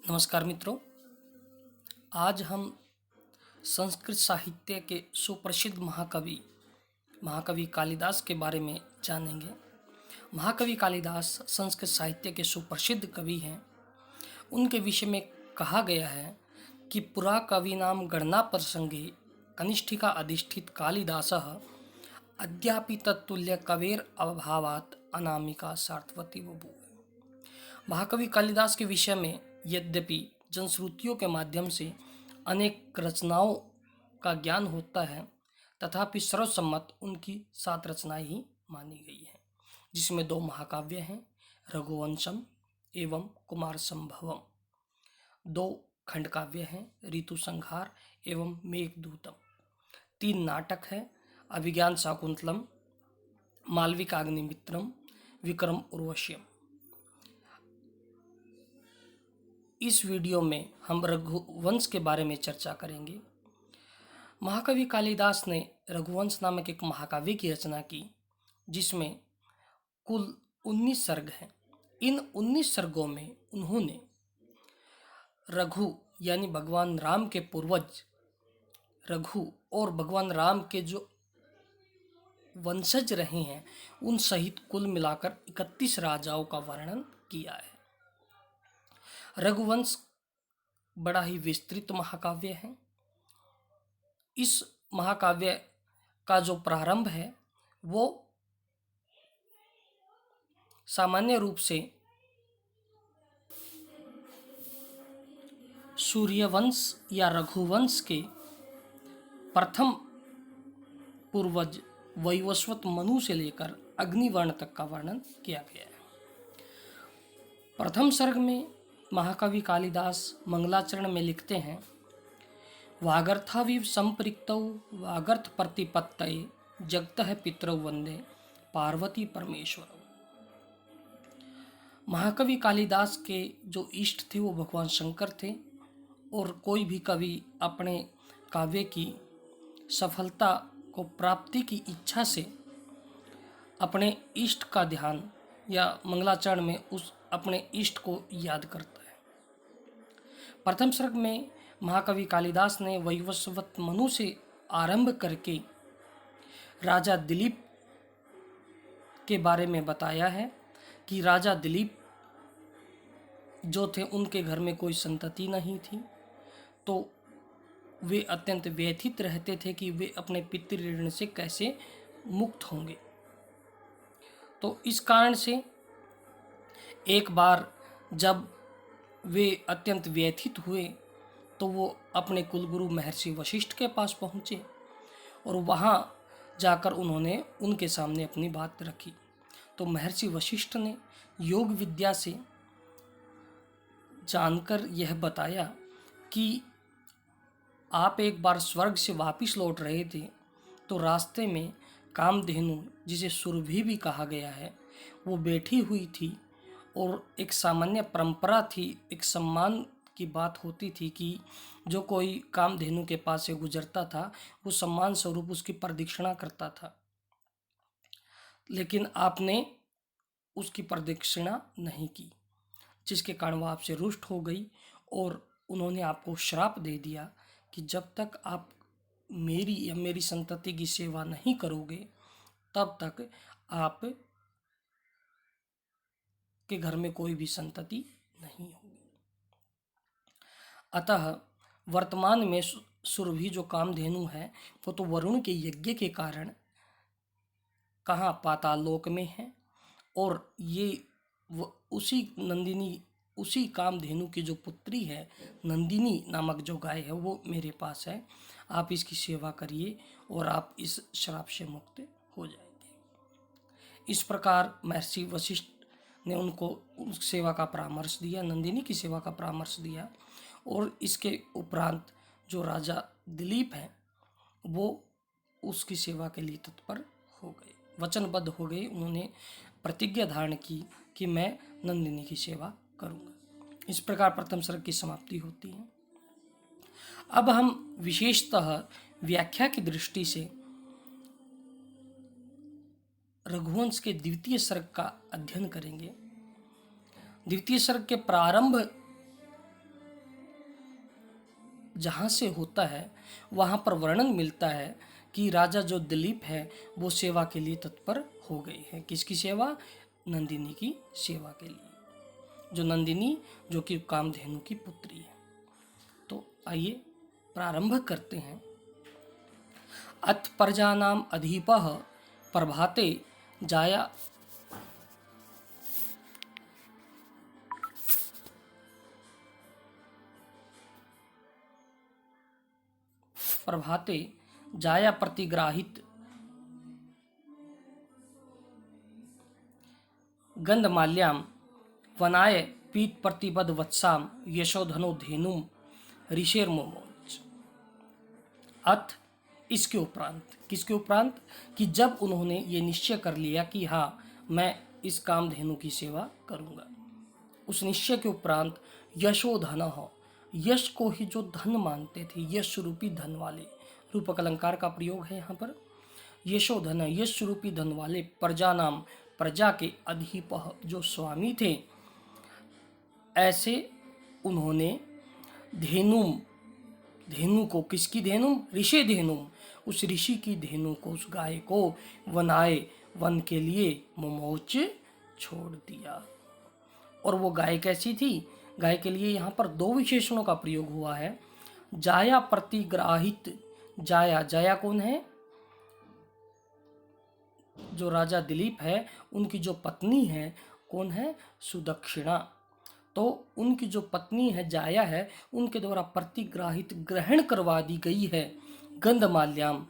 नमस्कार मित्रों। आज हम संस्कृत साहित्य के सुप्रसिद्ध महाकवि कालिदास के बारे में जानेंगे। महाकवि कालिदास संस्कृत साहित्य के सुप्रसिद्ध कवि हैं। उनके विषय में कहा गया है कि पुरा कवीनाम गणना प्रसंगे कनिष्ठिका अधिष्ठित कालिदासः अद्यापि तत्तुल्य कवेर अभावात् अनामिका सार्थवती बभूव। महाकवि कालिदास के विषय में यद्यपि जनश्रुतियों के माध्यम से अनेक रचनाओं का ज्ञान होता है, तथापि सर्वसम्मत उनकी 7 रचनाएं ही मानी गई हैं, जिसमें 2 महाकाव्य हैं, रघुवंशम एवं कुमार संभवम। 2 खंडकाव्य हैं, ऋतु संहार एवं मेघदूतम। 3 नाटक हैं, अभिज्ञान शाकुंतलम, मालविकाग्निमित्रम, विक्रम उर्वश्यम। इस वीडियो में हम रघुवंश के बारे में चर्चा करेंगे। महाकवि कालिदास ने रघुवंश नामक एक महाकाव्य की रचना की, जिसमें कुल 19 सर्ग हैं। इन 19 सर्गों में उन्होंने रघु यानी भगवान राम के पूर्वज रघु और भगवान राम के जो वंशज रहे हैं उन सहित कुल मिलाकर 31 राजाओं का वर्णन किया है। रघुवंश बड़ा ही विस्तृत महाकाव्य है। इस महाकाव्य का जो प्रारंभ है वो सामान्य रूप से सूर्यवंश या रघुवंश के प्रथम पूर्वज वैवस्वत मनु से लेकर अग्निवर्ण तक का वर्णन किया गया है। प्रथम सर्ग में महाकवि कालिदास मंगलाचरण में लिखते हैं, वागर्थाविव संपृक्तौ वागर्थ प्रतिपत्तये जगतः पितरौ वंदे पार्वती परमेश्वर। महाकवि कालिदास के जो इष्ट थे वो भगवान शंकर थे, और कोई भी कवि अपने काव्य की सफलता को प्राप्ति की इच्छा से अपने इष्ट का ध्यान या मंगलाचरण में उस अपने इष्ट को याद करता है। प्रथम सर्ग में महाकवि कालिदास ने वैवस्वत मनु से आरंभ करके राजा दिलीप के बारे में बताया है कि राजा दिलीप जो थे उनके घर में कोई संतति नहीं थी, तो वे अत्यंत व्यथित रहते थे कि वे अपने पितृऋण से कैसे मुक्त होंगे। तो इस कारण से एक बार जब वे अत्यंत व्यथित हुए तो वो अपने कुलगुरु महर्षि वशिष्ठ के पास पहुँचे और वहाँ जाकर उन्होंने उनके सामने अपनी बात रखी। तो महर्षि वशिष्ठ ने योग विद्या से जानकर यह बताया कि आप एक बार स्वर्ग से वापस लौट रहे थे, तो रास्ते में कामधेनु, जिसे सुरभि भी कहा गया है, वो बैठी हुई थी, और एक सामान्य परंपरा थी, एक सम्मान की बात होती थी कि जो कोई कामधेनु के पास से गुजरता था वो सम्मान स्वरूप उसकी प्रदक्षिणा करता था, लेकिन आपने उसकी प्रदक्षिणा नहीं की, जिसके कारण वो आपसे रुष्ट हो गई और उन्होंने आपको श्राप दे दिया कि जब तक आप मेरी या मेरी संतति की सेवा नहीं करोगे तब तक आप के घर में कोई भी संतति नहीं होगी। अतः वर्तमान में सुरभि जो कामधेनु है वो तो वरुण के यज्ञ के कारण कहाँ पाताल लोक में है, और ये उसी नंदिनी, उसी कामधेनु की जो पुत्री है नंदिनी नामक जो गाय है वो मेरे पास है। आप इसकी सेवा करिए और आप इस श्राप से मुक्त हो जाएंगे। इस प्रकार महर्षि वशिष्ठ ने उनको उस सेवा का परामर्श दिया, नंदिनी की सेवा का परामर्श दिया, और इसके उपरांत जो राजा दिलीप हैं वो उसकी सेवा के लिए तत्पर हो गए, वचनबद्ध हो गए। उन्होंने प्रतिज्ञा धारण की कि मैं नंदिनी की सेवा करूँगा। इस प्रकार प्रथम सर्ग की समाप्ति होती है। अब हम विशेषतः व्याख्या की दृष्टि से रघुवंश के द्वितीय सर्ग का अध्ययन करेंगे। द्वितीय सर्ग का अध्ययन करने के बाद हम रघुवंश के 2 खंड, रघुवंश के द्वितीय सर्ग का अध्ययन करेंगे। रघुवंश के द्वितीय सर्ग का अध्ययन करने के बाद हम रघुवंश के द्वितीय सर्ग का अध्ययन करेंगे। द्वितीय सर्ग के प्रारंभ जहाँ से होता है वहाँ पर वर्णन मिलता है कि राजा जो दिलीप है वो सेवा के लिए तत्पर हो गए हैं। किसकी सेवा? नंदिनी की सेवा के लिए। जो नंदिनी जो कि कामधेनु की पुत्री है। तो आइए प्रारंभ करते हैं। अथ प्रजानाम अधिपः प्रभाते जाया प्रभाते जाया प्रतिग्राहित गंधमाल्याम वनाय पीत प्रतिपद वत्साम यशोधनो धेनुम ऋषेर मोमोज। अथ इसके उपरांत, किसके उपरांत? कि जब उन्होंने ये निश्चय कर लिया कि हाँ मैं इस कामधेनु की सेवा करूँगा, उस निश्चय के उपरांत यशोधन हो, यश को ही जो धन मानते थे, यश रूपी धन वाले, रूपक अलंकार का प्रयोग है यहाँ पर। यशोधन, यश रूपी धन वाले, प्रजा नाम, प्रजा के अधिपः जो स्वामी थे, ऐसे उन्होंने धेनुम, धेनु को, किसकी धेनुम? ऋषि धेनुम, उस ऋषि की धेनु को, उस गाय को वनाए, वन के लिए मोमोच छोड़ दिया। और वो गाय कैसी थी? गाय के लिए यहाँ पर दो विशेषणों का प्रयोग हुआ है। जाया प्रतिग्राहित, जाया, जाया कौन है? जो राजा दिलीप है उनकी जो पत्नी है कौन है? सुदक्षिणा। तो उनकी जो पत्नी है जाया है, उनके द्वारा प्रतिग्राहित, ग्रहण करवा दी गई है गंधमाल्याम,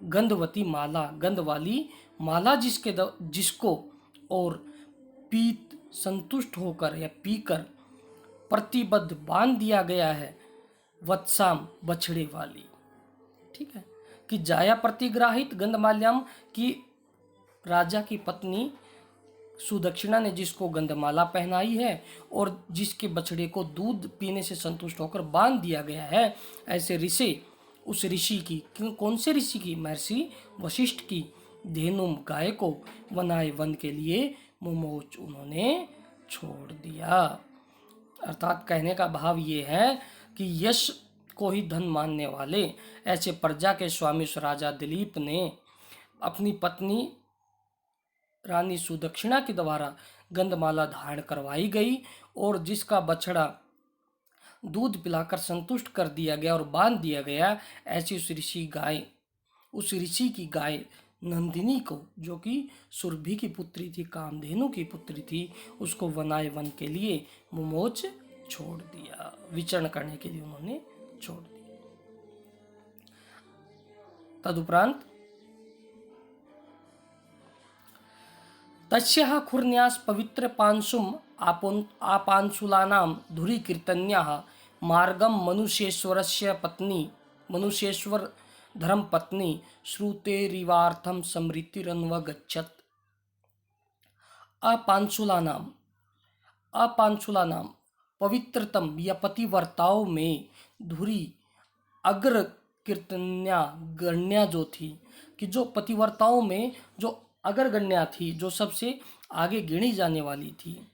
गंधवती माला, गंध वाली माला जिसको और पीत, संतुष्ट होकर या पीकर, प्रतिबद्ध, बांध दिया गया है, वत्साम, बछड़े वाली। ठीक है, कि जाया प्रतिग्राहित गंधमाल्याम की राजा की पत्नी सुदक्षिणा ने जिसको गंधमाला पहनाई है और जिसके बछड़े को दूध पीने से संतुष्ट होकर बांध दिया गया है, ऐसे ऋषि, उस ऋषि की, कौन से ऋषि की? महर्षि वशिष्ठ की धेनुम, गाय को वनाए, वन के लिए मोमोच, उन्होंने छोड़ दिया। अर्थात कहने का भाव ये है कि यश को ही धन मानने वाले ऐसे प्रजा के स्वामी राजा दिलीप ने अपनी पत्नी रानी सुदक्षिणा के द्वारा गंधमाला धारण करवाई गई और जिसका बछड़ा दूध पिलाकर संतुष्ट कर दिया गया और बांध दिया गया, ऐसी उस ऋषि की गाय नंदिनी को, जो कि सुरभि की पुत्री थी, कामधेनु की पुत्री थी, उसको वनाए, वन के लिए मोमोच छोड़ दिया, विचरण करने के लिए उन्होंने छोड़ दिया। तदुपरांत तस्याः खुर्न्यास पवित्र पांशुम आपांशुलानां धुरी कीर्तन्याः मार्गम मनुष्येश्वर धर्म पत्नी श्रुतेरिवार्थम समृतिरन्वगच्छत्। अपांशुलानाम पवित्रतम या पतिव्रताओं में धुरी अग्र कीर्तन्या, गण्या जो थी, कि जो पतिव्रताओं में जो अग्रगण्या थी, जो सबसे आगे गिनी जाने वाली थी,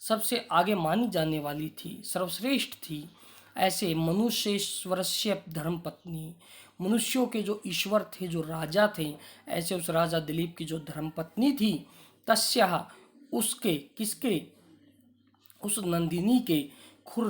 सबसे आगे मानी जाने वाली थी, सर्वश्रेष्ठ थी, ऐसे मनुष्येश्वरस्य धर्मपत्नी, मनुष्यों के जो ईश्वर थे, जो राजा थे, ऐसे उस राजा दिलीप की जो धर्मपत्नी थी, तस्याः, उसके, किसके? उस नंदिनी के खुर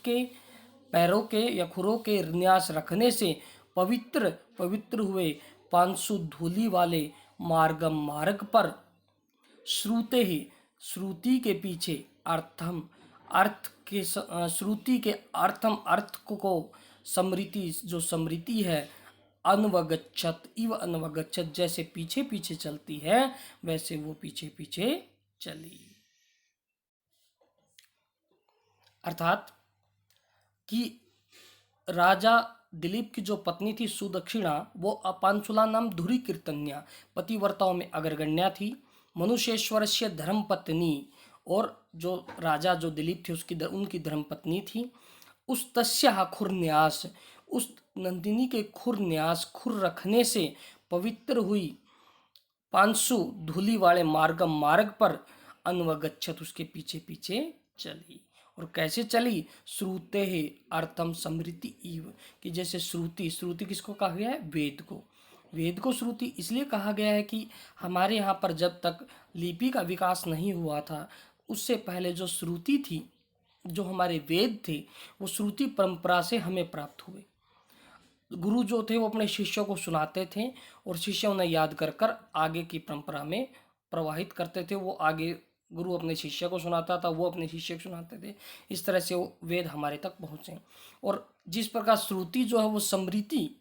के, पैरों के या खुरों के न्यास रखने से पवित्र हुए 500 धूलि वाले मार्ग पर श्रुति के पीछे श्रुति के अर्थ को समृति, जो समृति है, अनवगच्छत, जैसे पीछे पीछे चलती है वैसे वो पीछे पीछे चली। अर्थात कि राजा दिलीप की जो पत्नी थी सुदक्षिणा, वो अपांशुला नाम धुरी कीर्तन्या, पतिव्रताओं में अग्रगण्या थी, मनुष्येश्वरस्य धर्म पत्नी, और जो राजा जो दिलीप थे उनकी धर्म पत्नी थी। उस तस्याः खुरन्यास, उस नंदिनी के खुरन्यास, खुर रखने से पवित्र हुई 500 धूलि वाले मार्ग पर अन्वगच्छत, उसके पीछे पीछे चली। और कैसे चली? श्रुते है अर्थम समृति इव, कि जैसे श्रुति, श्रुति किसको कहा गया है? वेद को। वेद को श्रुति इसलिए कहा गया है कि हमारे यहाँ पर जब तक लिपि का विकास नहीं हुआ था, उससे पहले जो श्रुति थी, जो हमारे वेद थे, वो श्रुति परंपरा से हमें प्राप्त हुए। गुरु जो थे वो अपने शिष्यों को सुनाते थे और शिष्य उन्हें याद कर कर आगे की परंपरा में प्रवाहित करते थे। वो आगे गुरु अपने शिष्य को सुनाता था, वो अपने शिष्य को सुनाते थे। इस तरह से वो वेद हमारे तक पहुँचे। और जिस प्रकार श्रुति जो है वो समृति,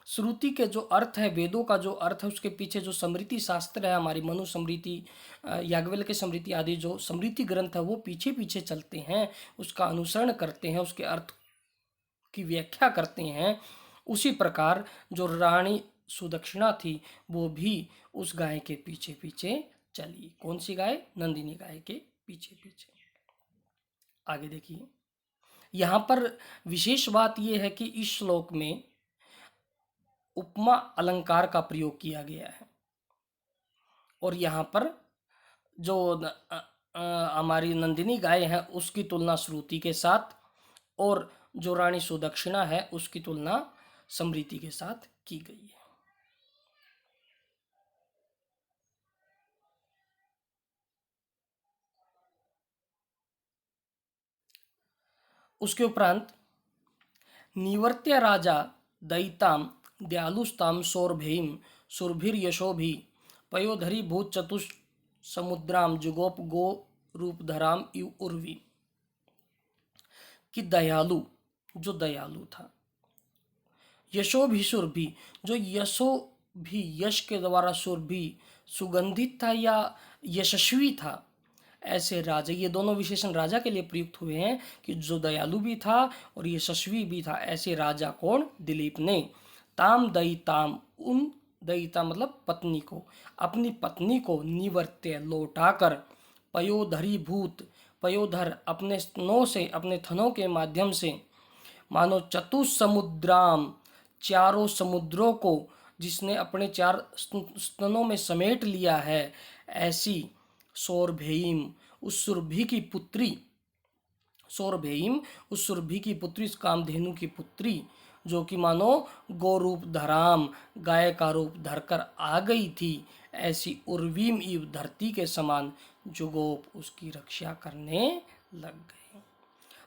श्रुति के जो अर्थ है, वेदों का जो अर्थ है, उसके पीछे जो स्मृति शास्त्र है, हमारी मनु स्मृति, याज्ञवल्क्य के स्मृति आदि जो स्मृति ग्रंथ है, वो पीछे पीछे चलते हैं, उसका अनुसरण करते हैं, उसके अर्थ की व्याख्या करते हैं। उसी प्रकार जो रानी सुदक्षिणा थी, वो भी उस गाय के पीछे पीछे चली। कौन सी गाय? नंदिनी गाय के पीछे पीछे। आगे देखिए, यहाँ पर विशेष बात यह है कि इस श्लोक में उपमा अलंकार का प्रयोग किया गया है। और यहाँ पर जो हमारी नंदिनी गाय है उसकी तुलना श्रुति के साथ, और जो रानी सुदक्षिणा है उसकी तुलना समृति के साथ की गई है। उसके उपरांत निवर्त्य राजा दयिताम दयालुस्ताम सौरभीम सुरभिर्यशोभि पयोधरी भूत चतुष समुद्राम जुगोप गो रूपधराम इव उर्वी, कि दयालु, जो दयालु था, यशोभि सुरभि, जो यशो भी, यश के द्वारा सुरभि, सुगंधित था या यशस्वी था, ऐसे राजा, ये दोनों विशेषण राजा के लिए प्रयुक्त हुए हैं कि जो दयालु भी था और यशस्वी भी था। ऐसे राजा कौन? दिलीप ने। ताम दयिताम, उन दयिता मतलब पत्नी को, अपनी पत्नी को निवर्त्य लौटाकर, पयोधरी भूत, पयोधर अपने स्तनों से, अपने थनों के माध्यम से, मानो चतुसमुद्राम, चारों समुद्रों को जिसने अपने चार स्तनों में समेट लिया है, ऐसी सौरभेयम, उस सुरभि की पुत्री, सौरभेयम उस सुरभि की पुत्री, उस कामधेनु की पुत्री, जो कि मानो गोरूप धराम, गाय का रूप धरकर आ गई थी, ऐसी उर्वीम इव, धरती के समान, जुगोप उसकी रक्षा करने लग गए।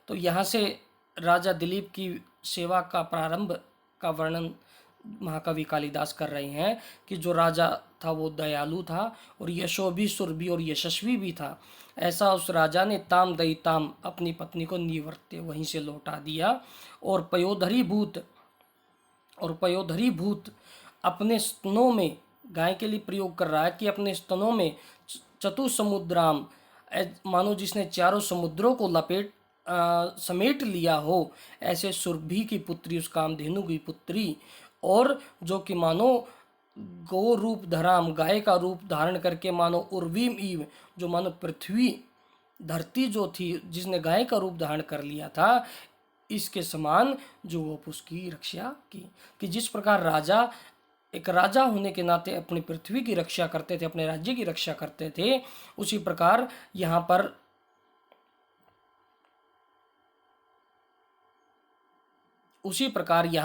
तो यहाँ से राजा दिलीप की सेवा का प्रारंभ का वर्णन महाकवि कालिदास कर रहे हैं कि जो राजा था वो दयालु था और यशोभी, सुरभि और यशस्वी भी था। ऐसा उस राजा ने ताम दयिताम, अपनी पत्नी को निवर्त्य वहीं से लौटा दिया, और पयोधरी भूत अपने स्तनों में, गाय के लिए प्रयोग कर रहा है कि अपने स्तनों में चतुसमुद्राम, मानो जिसने चारों समुद्रों को समेट लिया हो, ऐसे सुरभि की पुत्री, उस कामधेनु की पुत्री, और जो कि मानो गो रूप धराम, गाय का रूप धारण करके, मानो उर्वीम ईव, जो मानो पृथ्वी, धरती जो थी जिसने गाय का रूप धारण कर लिया था, इसके समान जो वो उसकी रक्षा की। कि जिस प्रकार राजा, एक राजा होने के नाते अपनी पृथ्वी की रक्षा करते थे, अपने राज्य की रक्षा करते थे, उसी प्रकार यहाँ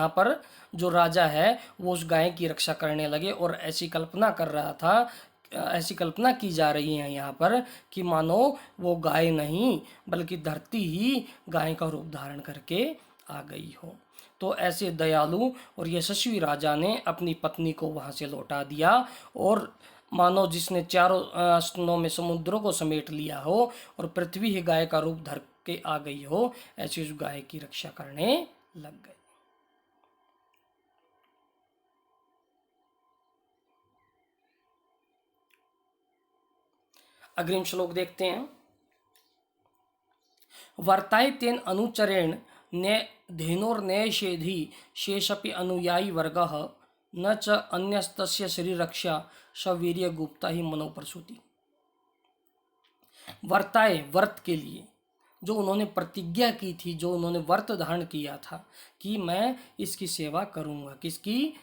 पर जो राजा है वो उस गाय की रक्षा करने लगे। और ऐसी कल्पना कर रहा था, ऐसी कल्पना की जा रही है यहाँ पर कि मानो वो गाय नहीं बल्कि धरती ही गाय का रूप धारण करके आ गई हो। तो ऐसे दयालु और यशस्वी राजा ने अपनी पत्नी को वहाँ से लौटा दिया, और मानो जिसने चारों स्तनों में समुद्रों को समेट लिया हो और पृथ्वी ही गाय का रूप धर के आ गई हो, ऐसी उस गाय की रक्षा करने लग गए। अग्रिम श्लोक देखते हैं। वर्ताय तेन अनुचरेण ने धेनोर्नयशेधि शेषपि अनुयायी वर्गः न च अन्यस्तस्य शरीररक्षा सवीर्य गुप्ता ही मनोप्रसूति। वर्ताय, व्रत के लिए, जो उन्होंने प्रतिज्ञा की थी, जो उन्होंने व्रत धारण किया था कि मैं इसकी सेवा करूंगा, किसकी?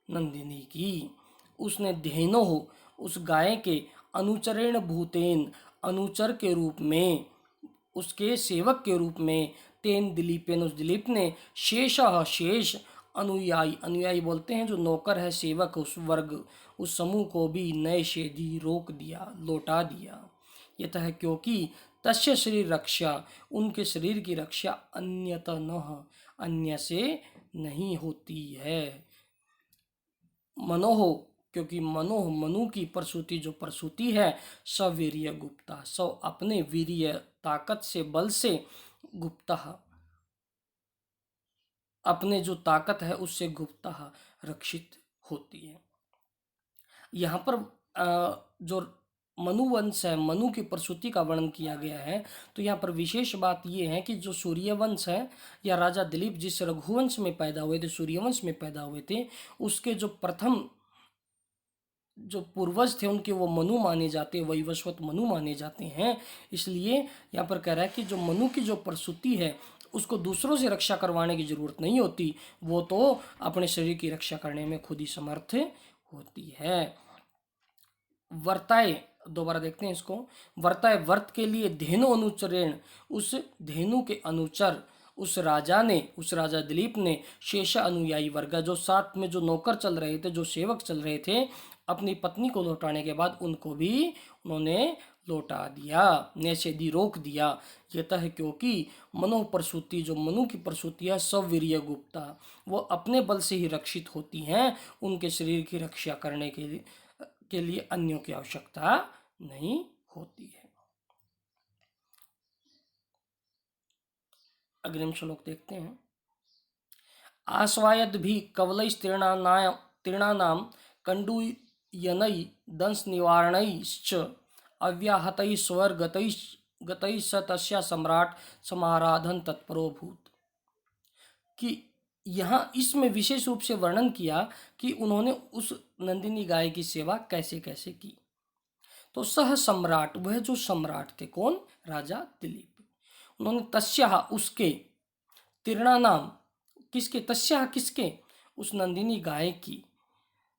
नंदिनी की। उसने धेनो, उस गाय के अनुचरेण भूतेन, अनुचर के रूप में, उसके सेवक के रूप में तेन दिलीपेन उस दिलीप ने शेषः शेष अनुयायी, अनुयायी बोलते हैं जो नौकर है सेवक उस वर्ग उस समूह को भी नए शेधी रोक दिया, लौटा दिया। यतः क्योंकि तस्य शरीर रक्षा, उनके शरीर की रक्षा अन्यतः अन्य से नहीं होती है। मनोह, क्योंकि मनोह मनु की प्रसूति जो प्रसूति है सवीर्य गुप्ता, सो अपने वीर्य ताकत से बल से गुप्ता, अपने जो ताकत है उससे गुप्ता रक्षित होती है। यहाँ पर जो मनुवंश है, मनु की प्रसूति का वर्णन किया गया है। तो यहाँ पर विशेष बात यह है कि जो सूर्यवंश है या राजा दिलीप जिस रघुवंश में पैदा हुए थे, सूर्यवंश में पैदा हुए थे, उसके जो प्रथम जो पूर्वज थे उनके वो मनु माने जाते हैं, वैवस्वत मनु माने जाते हैं। इसलिए यहाँ पर कह रहा है कि जो मनु की जो प्रसूति है उसको दूसरों से रक्षा करवाने की जरूरत नहीं होती, वो तो अपने शरीर की रक्षा करने में खुद ही समर्थ होती है। वर्ताए, दोबारा देखते हैं इसको, वर्ताए वर्त के लिए धेनु अनुचरेण, उस धेनु के अनुचर उस राजा ने, उस राजा दिलीप ने शेष अनुयायी वर्ग, जो साथ में जो नौकर चल रहे थे, जो सेवक चल रहे थे, अपनी पत्नी को लौटाने के बाद उनको भी उन्होंने लौटा दिया, निषेधी रोक दिया। यतः क्योंकि मनो प्रसूति, जो मनु की प्रसूति है सवीर्य गुप्ता, वो अपने बल से ही रक्षित होती हैं, उनके शरीर की रक्षा करने के लिए अन्यों की आवश्यकता नहीं होती है। अग्रिम श्लोक देखते हैं। आश्वायद भी कवलई तीर्णानाम कंडूयनई दंश निवारणैश्च अव्याहतै स्वर्गतै स तस्या सम्राट समाराधन तत्परो भूत। कि यहाँ इसमें विशेष रूप से वर्णन किया कि उन्होंने उस नंदिनी गाय की सेवा कैसे कैसे की। तो सह सम्राट, वह जो सम्राट थे, कौन? राजा दिलीप। उन्होंने तस्या उसके, तीर्णा नाम किसके, तस्या किसके, उस नंदिनी गाय की,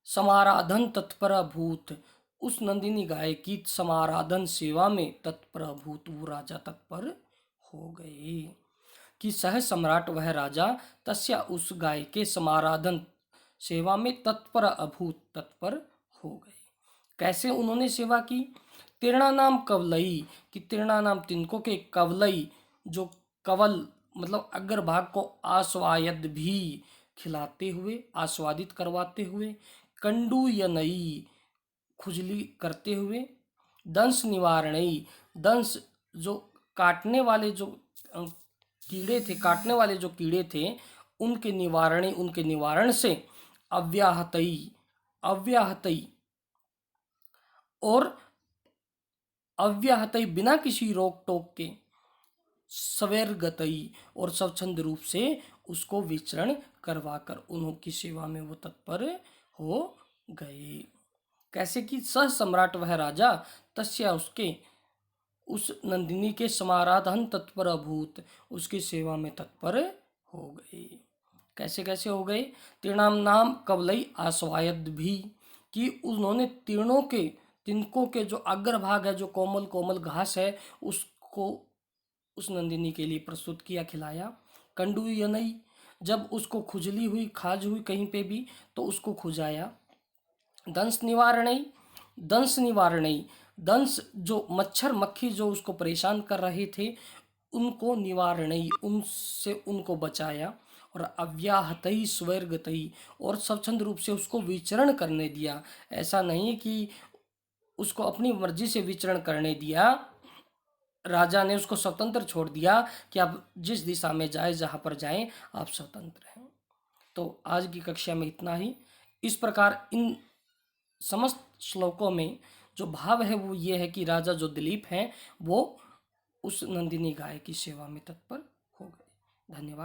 समाराधन तत्पर भूत, उस नंदिनी गाय की समाराधन सेवा में तत्पर भूत, वो राजा तत्पर हो गए। कि सह सम्राट वह राजा तस्या उस गाय के समाराधन सेवा में तत्पर अभूत, तत्पर हो गए। कैसे उन्होंने सेवा की? तीर्णा नाम कवलई, कि तीर्णा नाम तिनको के, कवलई जो कवल मतलब अग्रभाग को आस्वायद भी खिलाते हुए, आस्वादित करवाते हुए, कंडूयनई खुजली करते हुए, दंश निवारणई, दंश जो काटने वाले जो कीड़े थे, काटने वाले जो कीड़े थे उनके निवारण से, अव्याहतई, अव्याहतई और अव्याहतई बिना किसी रोक टोक के, सवैर्गतई और स्वच्छंद रूप से उसको विचरण करवाकर उनकी सेवा में वो तत्पर हो गए। कैसे कि सह सम्राट वह राजा तस्या उसके, उस नंदिनी के समाराधन तत्पर अभूत, उसकी सेवा में तत्पर हो गए। कैसे कैसे हो गए? तीर्णाम नाम कवलई आस्वायद भी, कि उन्होंने तीर्णों के, तिनकों के जो अग्रभाग है, जो कोमल कोमल घास है, उसको उस नंदिनी के लिए प्रस्तुत किया, खिलाया। कंडूयनई, जब उसको खुजली हुई, खाज हुई कहीं पे भी, तो उसको खुजाया। दंश निवारणई, दंश निवारणई, दंश जो मच्छर मक्खी जो उसको परेशान कर रहे थे उनको निवारणई, उनसे उनको बचाया। और अव्याहतई स्वर्गतई, और स्वच्छंद रूप से उसको विचरण करने दिया। ऐसा नहीं कि उसको अपनी मर्जी से विचरण करने दिया, राजा ने उसको स्वतंत्र छोड़ दिया कि आप जिस दिशा में जाए, जहाँ पर जाएं, आप स्वतंत्र हैं। तो आज की कक्षा में इतना ही। इस प्रकार इन समस्त श्लोकों में जो भाव है वो ये है कि राजा जो दिलीप हैं वो उस नंदिनी गाय की सेवा में तत्पर हो गए। धन्यवाद।